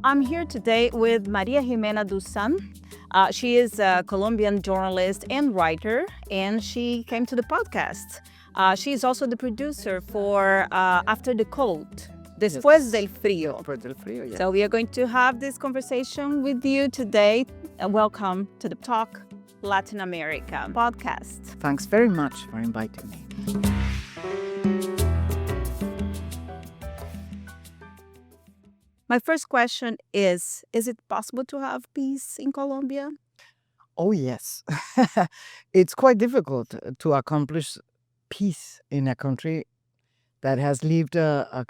I'm here today with María Jimena Duzán. She is a Colombian journalist and writer, and she came to the podcast. She is also the producer for After the Cold, Después del Frío. Después del frío, yeah. So we are going to have this conversation with you today. Welcome to the Talk Latin America podcast. Thanks very much for inviting me. My first question is it possible to have peace in Colombia? Oh, yes. It's quite difficult to accomplish peace in a country that has lived a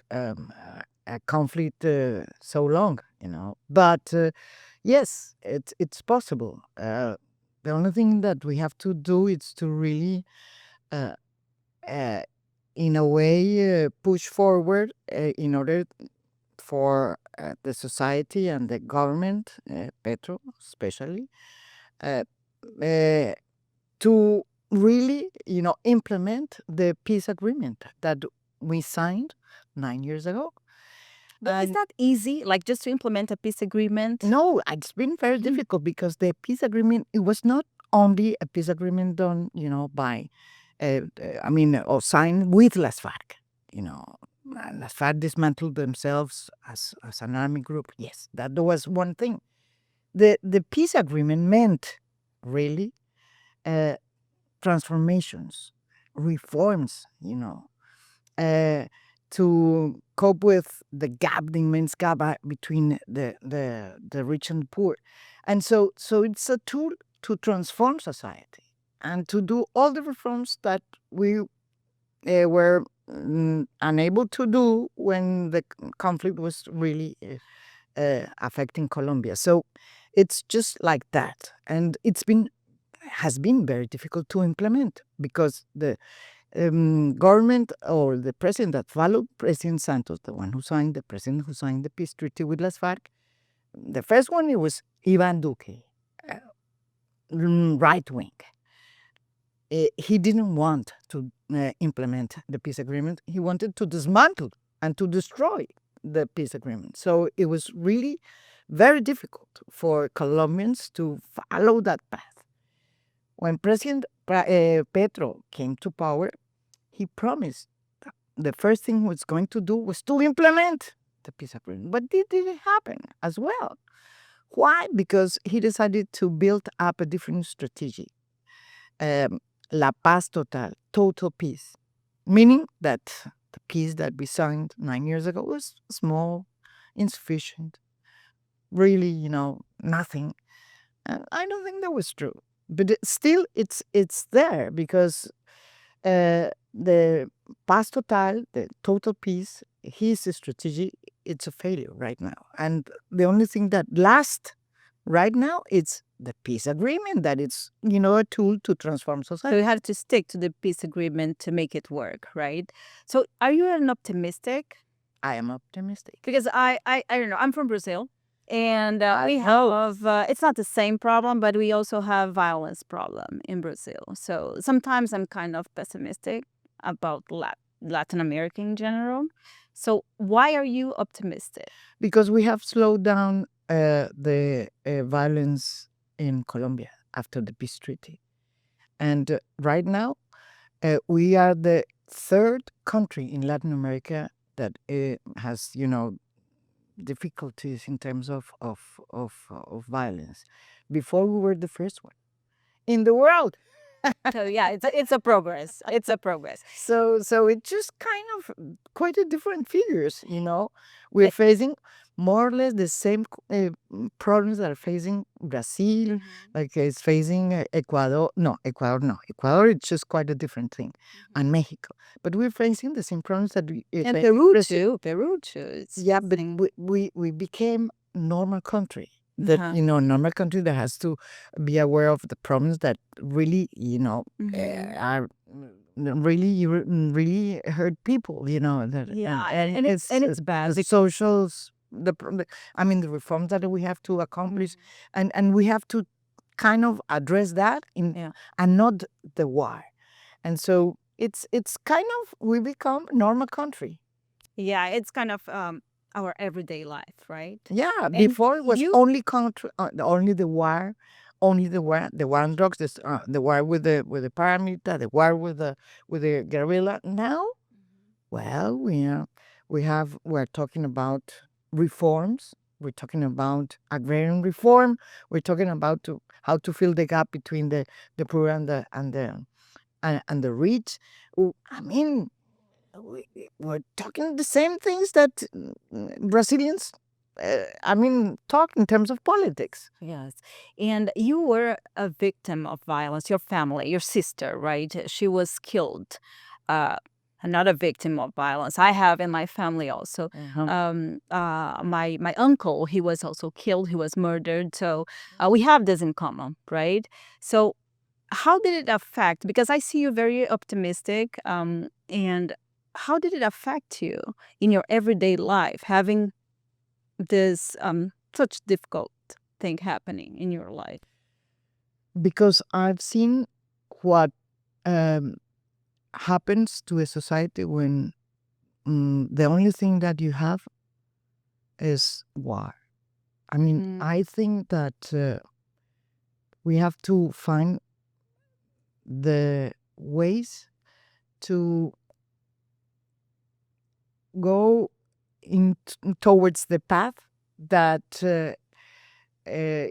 conflict so long, But yes, it's possible. The only thing that we have to do is to really, uh, uh, in a way, push forward in order for the society and the government, Petro especially, uh, uh, to really, implement the peace agreement that we signed 9 years ago. But is that easy, like just to implement a peace agreement? No, it's been very difficult because the peace agreement, it was not only a peace agreement done, by, or signed with Las FARC, Las FARC dismantled themselves as an army group. Yes, that was one thing. The peace agreement meant really transformations, reforms, to cope with the immense gap between the rich and poor. And so it's a tool to transform society and to do all the reforms that we were unable to do when the conflict was really affecting Colombia. So it's just like that. And has been very difficult to implement because the government or the president that followed President Santos, the president who signed the peace treaty with Las FARC, the first one, it was Ivan Duque, right wing. He didn't want to implement the peace agreement. He wanted to dismantle and to destroy the peace agreement. So it was really very difficult for Colombians to follow that path. When President Petro came to power, he promised the first thing he was going to do was to implement the peace agreement. But it didn't happen as well. Why? Because he decided to build up a different strategy. La paz total, total peace, meaning that the peace that we signed 9 years ago was small, insufficient, really, nothing. And I don't think that was true. But still, it's there because the paz total, the total peace, his strategy, it's a failure right now. And the only thing that lasts right now, it's the peace agreement, that it's, a tool to transform society. So you have to stick to the peace agreement to make it work, right? So are you an optimistic? I am optimistic. Because I don't know, I'm from Brazil. And we have, it's not the same problem, but we also have violence problem in Brazil. So sometimes I'm kind of pessimistic about Latin America in general. So why are you optimistic? Because we have slowed down the violence in Colombia after the peace treaty. And right now, we are the third country in Latin America that has, difficulties in terms of violence. Before, we were the first one in the world. So yeah, it's a progress. It's a progress. So it's just kind of quite a different figures, We're facing more or less the same problems that are facing Brazil, like it's facing Ecuador. No, Ecuador, it's just quite a different thing, and Mexico. But we're facing the same problems that we and Peru too. Peru too. Yeah, but we became normal country. That normal country that has to be aware of the problems that really are really hurt people. And it's bad. The socials, the reforms that we have to accomplish, and we have to kind of address that and not the war. And so it's kind of we become normal country. Yeah, it's kind of our everyday life, right? Yeah, And before it was you, only only the war, the war on drugs, the war with the paramilitary, the war with the guerrilla. Now, well, we're talking about reforms. We're talking about agrarian reform. We're talking about how to fill the gap between the poor and the rich. I mean, we're talking the same things that Brazilians, talk in terms of politics. yes, and you were a victim of violence. Your family, your sister, right? She was killed. Uh, Another victim of violence. I have in my family also. My uncle, he was also killed. He was murdered. So we have this in common, right? So how did it affect? Because I see you very optimistic. And how did it affect you in your everyday life, having this such difficult thing happening in your life? Because I've seen what um, happens to a society when the only thing that you have is war. I mean, I think that we have to find the ways to go towards the path that I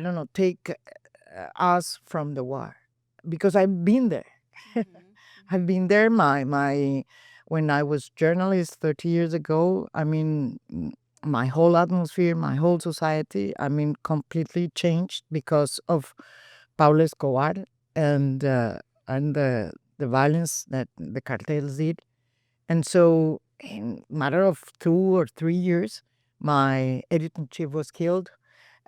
don't know, take us from the war, because I've been there. I've been there. My when I was journalist 30 years ago. I mean, my whole atmosphere, my whole society. I mean, completely changed because of Paulo Escobar and the violence that the cartels did. And so, in matter of 2 or 3 years, my editor-in-chief was killed.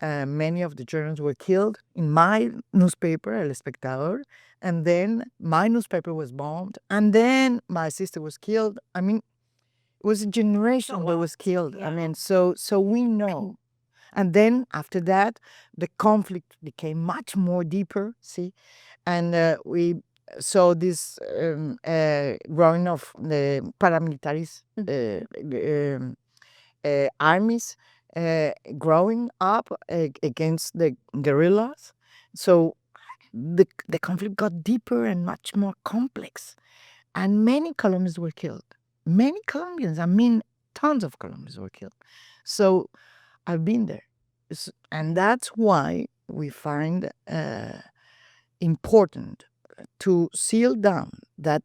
Many of the journalists were killed in my newspaper, El Espectador, and then my newspaper was bombed, and then my sister was killed. I mean, it was a generation that was killed. I mean, so we know. And then after that, the conflict became much more deeper. See, and we saw this growing of the paramilitaries armies growing up against the guerrillas. So the conflict got deeper and much more complex, and many Colombians were killed. Many Colombians, I mean, tons of Colombians were killed. So I've been there, and that's why we find important to seal down that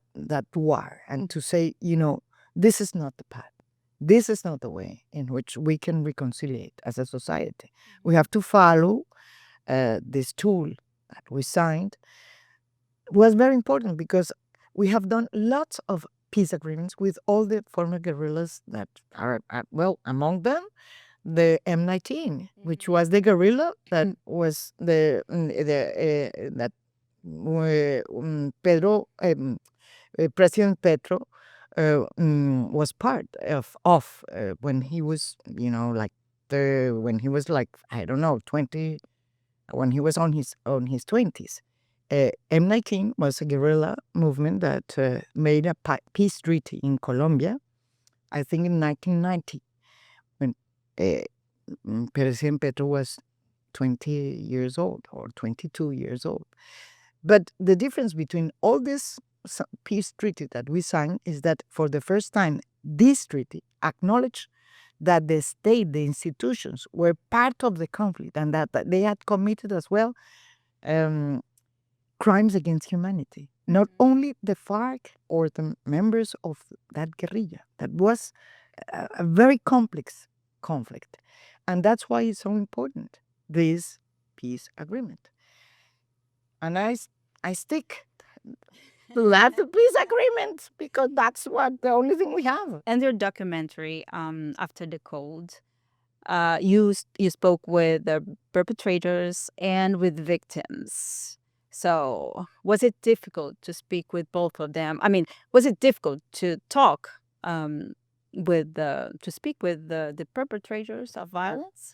war and to say, this is not the path. This is not the way in which we can reconcile as a society. We have to follow this tool that we signed. It was very important because we have done lots of peace agreements with all the former guerrillas that are, well, among them, the M19, which was the guerrilla that was that Pedro, President Petro, was part of when he was, when he was like, I don't know, 20, when he was on his 20s. M19 was a guerrilla movement that made a peace treaty in Colombia, I think in 1990, when President Petro was 20 years old or 22 years old. But the difference between all this peace treaty that we signed is that for the first time, this treaty acknowledged that the state, the institutions, were part of the conflict and that they had committed as well crimes against humanity. Not only the FARC or the members of that guerrilla. That was a very complex conflict. And that's why it's so important, this peace agreement. And I stick to that peace agreement because that's the only thing we have. And your documentary, After the Cold, you spoke with the perpetrators and with victims. So was it difficult to speak with both of them? I mean, was it difficult to talk to speak with the perpetrators of violence?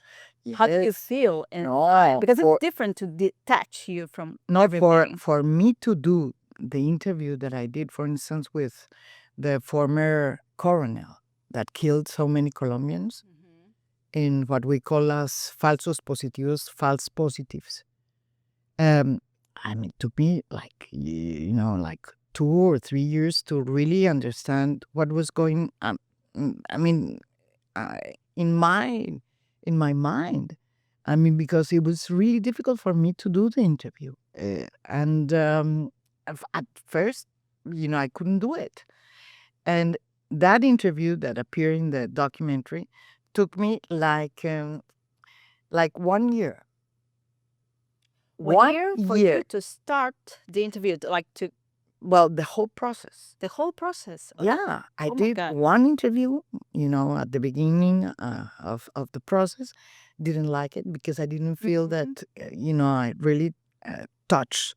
How do you Yes. feel? No, Because it's different to detach you from not everything. for me to do the interview that I did, for instance, with the former colonel that killed so many Colombians in what we call as falsos positivos, false positives. I mean, it took me like, like 2 or 3 years to really understand what was going on. I mean, in my mind. I mean, because it was really difficult for me to do the interview. And at first, I couldn't do it. And that interview that appeared in the documentary took me like 1 year. 1 year for you to start the interview, Well, the whole process. the whole process. Yeah, I Oh my did God. one interview, at the beginning of the process. Didn't like it because I didn't feel that, I really touched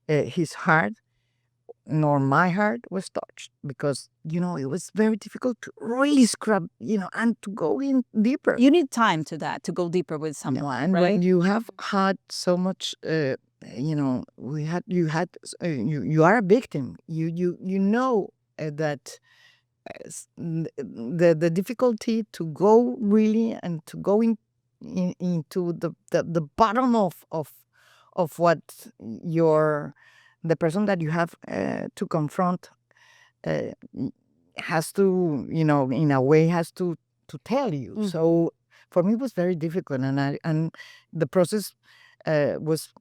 his heart, nor my heart was touched because, it was very difficult to really scrub, and to go in deeper. You need time to go deeper with someone, And right? when you have had so much, you are a victim. You know that the difficulty to go really and to go into the bottom of what the person that you have to confront has to, in a way has to tell you. So for me it was very difficult, and the process was,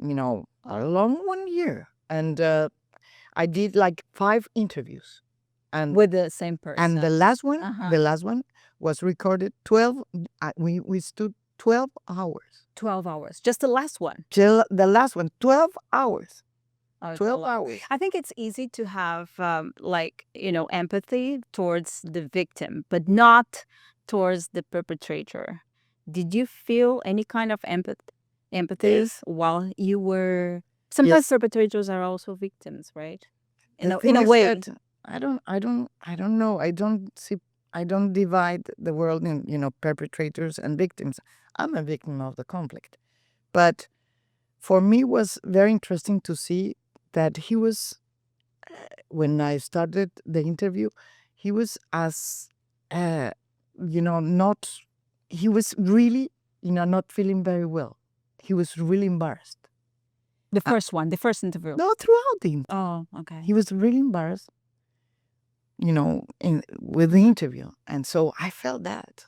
a long 1 year, and I did like 5 interviews, and With the same person. and the last one was recorded 12. We stood 12 hours. 12 hours. Just the last one. Till the last one, 12 hours. Oh, it's a 12 lot. hours. I think it's easy to have empathy towards the victim, but not towards the perpetrator. Did you feel any kind of empathy while you were? Sometimes perpetrators are also victims, right? In a way. I don't know. I don't divide the world in, perpetrators and victims. I'm a victim of the conflict. But for me, it was very interesting to see that he was, when I started the interview, he was he was really, not feeling very well. He was really embarrassed. The first one, the first interview. No, throughout the interview. Oh, okay. He was really embarrassed, with the interview. And so I felt that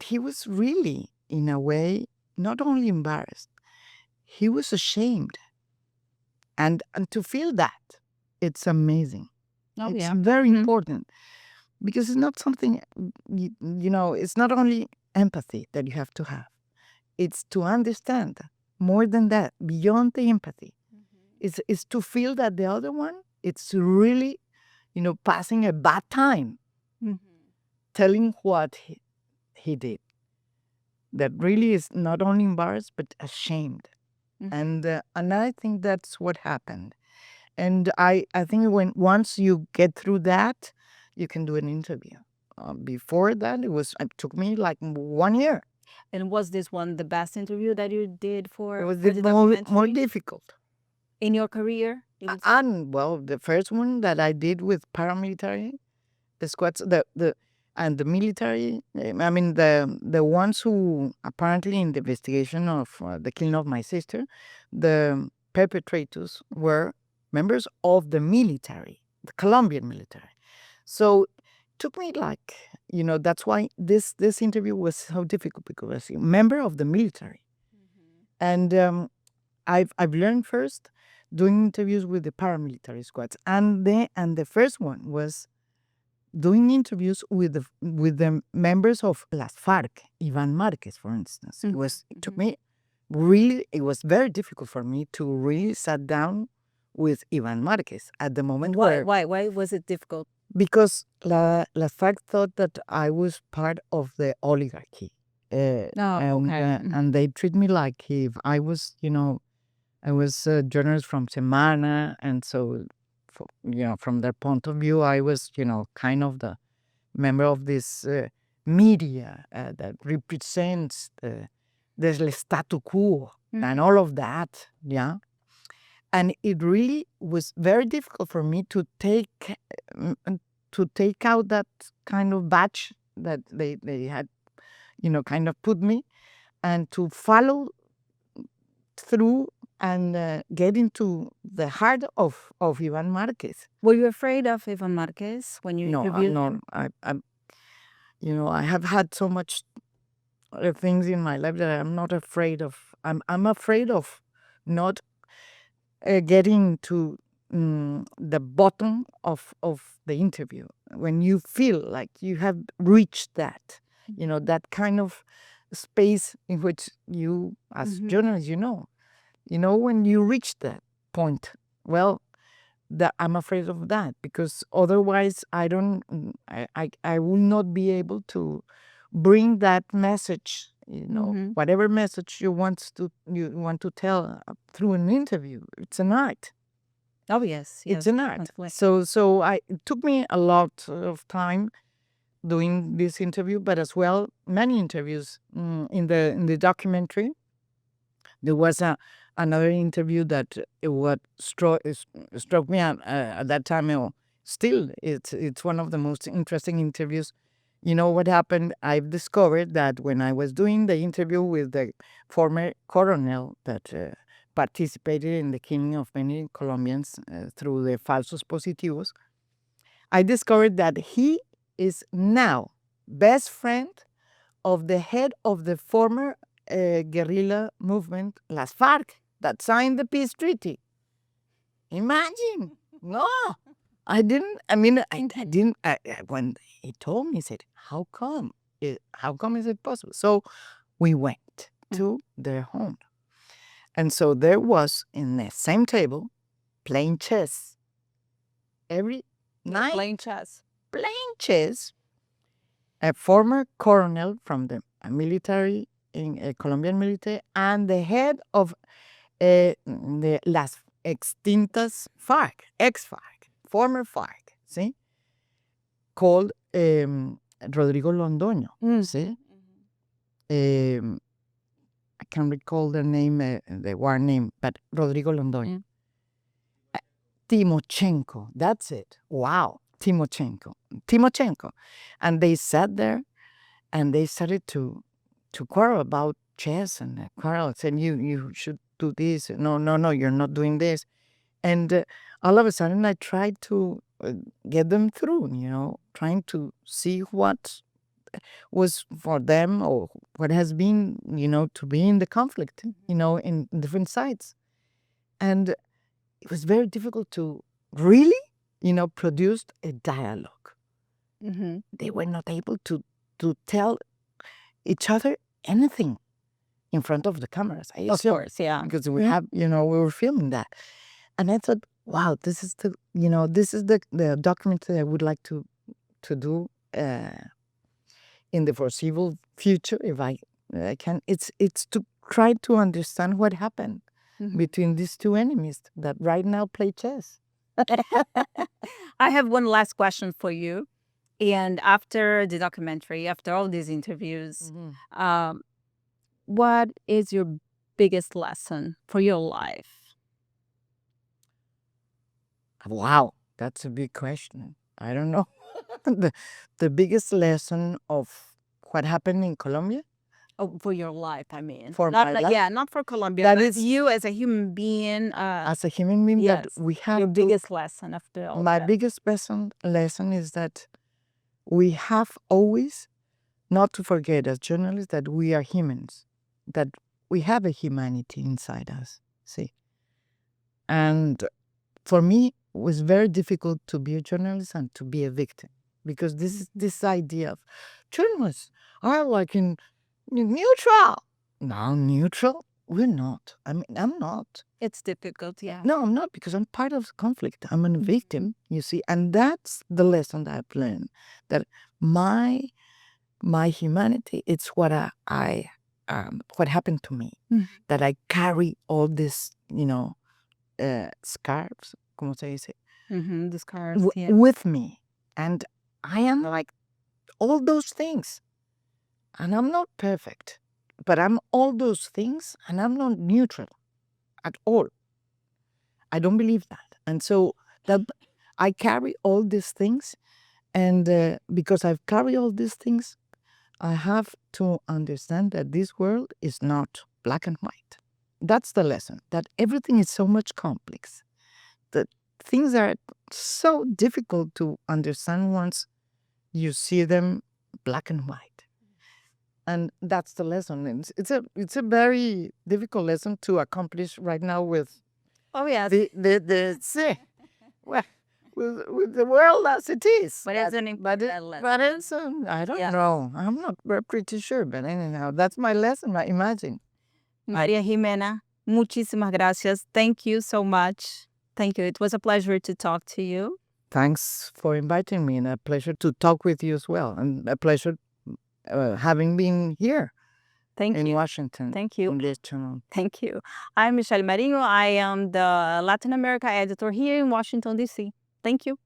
he was really, in a way, not only embarrassed, he was ashamed. And to feel that, it's amazing. Oh, It's yeah. very important, because it's not something, it's not only empathy that you have to have. It's to understand more than that, beyond the empathy. It's to feel that the other one, it's really, passing a bad time, telling what he did. That really is not only embarrassed, but ashamed. And I think that's what happened. And I think once you get through that, you can do an interview. Before that, it took me like 1 year. And was this one the best interview that you did for It was the more documentary? difficult. In your career? And well, the first one that I did with paramilitary, the squads, and the military. I mean, the ones who apparently in the investigation of the killing of my sister, the perpetrators were members of the military, the Colombian military. So it took me like, that's why this interview was so difficult, because I was a member of the military. And I've learned first doing interviews with the paramilitary squads, and the first one was doing interviews with the members of Las FARC, Ivan Marquez, for instance. It took me really, it was very difficult for me to really sit down with Ivan Marquez at the moment. Why was it difficult? Because Las FARC thought that I was part of the oligarchy. Okay. And they treat me like if I was, I was a journalist from Semana, and so, from their point of view, I was, kind of the member of this media that represents the status quo and all of that, yeah. And it really was very difficult for me to take, to take out that kind of badge that they had, kind of put me, and to follow through and get into the heart of Ivan Marquez. Were you afraid of Ivan Marquez when you No, interviewed no, him? I have had so much things in my life that I'm not afraid of. I'm afraid of not getting to the bottom of the interview, when you feel like you have reached that, that kind of space in which you, as journalists, when you reach that point, well, that I'm afraid of that, because otherwise I will not be able to bring that message, whatever message you want to tell through an interview. It's an art. Oh yes, It's an art. definitely. So it took me a lot of time doing this interview, but as well many interviews in the documentary. There was another interview that what struck me at that time. Still, it's one of the most interesting interviews. You know what happened? I've discovered that when I was doing the interview with the former colonel that participated in the killing of many Colombians through the falsos positivos, I discovered that he is now best friend of the head of the former guerrilla movement, Las FARC, that signed the peace treaty. Imagine. No, I didn't. I mean, I didn't. When he told me, he said, how come? How come is it possible? So we went to their home. And so there was, in the same table, playing chess every night. Playing chess. Playing chess, a former colonel from the military, in a Colombian military, and the head of the Las Extintas FARC, ex-FARC, former FARC, see, called Rodrigo Londoño, see. I can't recall the name, the war name, but Rodrigo Londoño. Timochenko, that's it. Wow, Timochenko. And they sat there and they started to quarrel about chess, and quarrel, saying, you should do this. No, you're not doing this. And all of a sudden I tried to get them through, trying to see what was for them, or what has been, to be in the conflict, in different sides. And it was very difficult to really, produce a dialogue. They were not able to tell each other anything in front of the cameras. Of course, yeah. Because we have, we were filming that. And I thought, wow, this is the documentary I would like to do in the foreseeable future, if I can. It's to try to understand what happened between these two enemies that right now play chess. I have one last question for you. And after the documentary, after all these interviews, what is your biggest lesson for your life? Wow, that's a big question. I don't know. The biggest lesson of what happened in Colombia? Oh, for your life, I mean. For my life? Yeah, not for Colombia. That but is- you as a human being. As a human being, yes, that we have your to- biggest lesson after all my that. biggest lesson is that we have always not to forget, as journalists, that we are humans, that we have a humanity inside us. See, and for me, it was very difficult to be a journalist and to be a victim, because this idea of journalists are like in neutral. No, neutral. We're not. I mean, I'm not. It's difficult, yeah. No, I'm not, because I'm part of the conflict. I'm a victim, you see. And that's the lesson that I've learned, that my humanity, it's what what happened to me, that I carry all this, scarves, como se dice, The scars, yeah. with me. And I am like all those things. And I'm not perfect, but I'm all those things, and I'm not neutral at all. I don't believe that. And so that I carry all these things, And because I've carried all these things, I have to understand that this world is not black and white. That's the lesson, that everything is so much complex, that things are so difficult to understand once you see them black and white. And that's the lesson. And it's a very difficult lesson to accomplish right now with Oh, yes. well, with the world as it is. But it's an important lesson. I don't Yeah. know. I'm not pretty sure, but anyhow, that's my lesson. I imagine. María Jimena, muchísimas gracias. Thank you so much. Thank you. It was a pleasure to talk to you. Thanks for inviting me, and a pleasure to talk with you as well, and a pleasure having been here Thank in you. Washington. Thank you. In this channel. Thank you. I'm Michelle Marinho. I am the Latin America editor here in Washington, D.C. Thank you.